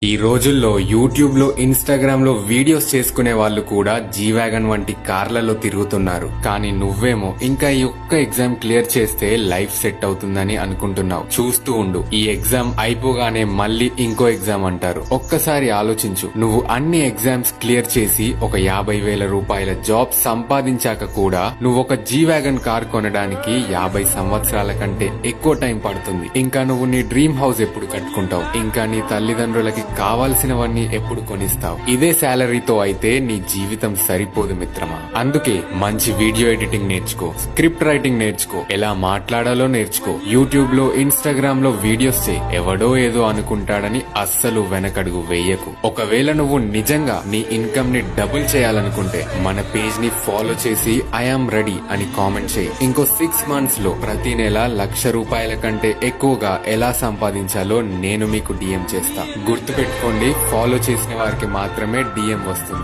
ఈ రోజుల్లో యూట్యూబ్ లో ఇన్స్టాగ్రామ్ లో వీడియోస్ చేసుకునే వాళ్ళు కూడా జీ వ్యాగన్ వంటి కార్లలో తిరుగుతున్నారు. కానీ నువ్వేమో ఇంకా ఈ ఒక్క ఎగ్జామ్ క్లియర్ చేస్తే లైఫ్ సెట్ అవుతుందని అనుకుంటున్నావు. చూస్తూ ఉండు, ఈ ఎగ్జామ్ అయిపోగానే మళ్ళీ ఇంకో ఎగ్జామ్ అంటారు. ఒక్కసారి ఆలోచించు, నువ్వు అన్ని ఎగ్జామ్స్ క్లియర్ చేసి ఒక 50,000 రూపాయల జాబ్ సంపాదించాక కూడా నువ్వు ఒక జీ వ్యాగన్ కార్ కొనడానికి 50 సంవత్సరాల కంటే ఎక్కువ టైం పడుతుంది. ఇంకా నువ్వు నీ డ్రీమ్ హౌస్ ఎప్పుడు కట్టుకుంటావు? ఇంకా నీ తల్లిదండ్రులకి కావాల్సినవన్నీ ఎప్పుడు కొనిస్తావు? ఇదే శాలరీతో అయితే నీ జీవితం సరిపోదు మిత్రమా. అందుకే మంచి వీడియో ఎడిటింగ్ నేర్చుకో, స్క్రిప్ట్ రైటింగ్ నేర్చుకో, ఎలా మాట్లాడాలో నేర్చుకో. యూట్యూబ్ లో ఇన్స్టాగ్రామ్ లో వీడియోస్ చేయి. ఎవడో ఏదో అనుకుంటాడని అస్సలు వెనకడుగు వేయకు. ఒకవేళ నువ్వు నిజంగా నీ ఇన్కమ్ ని డబుల్ చేయాలనుకుంటే మన పేజ్ ని ఫాలో చేసి ఐఆమ్ రెడీ అని కామెంట్ చేయి. ఇంకో 6 months లో ప్రతి నెల 1,00,000 రూపాయల కంటే ఎక్కువగా ఎలా సంపాదించాలో నేను మీకు డిఎం చేస్తా. గుర్తుపెట్టుకోండి, ఫాలో చేసిన వారికి మాత్రమే డిఎం వస్తుంది.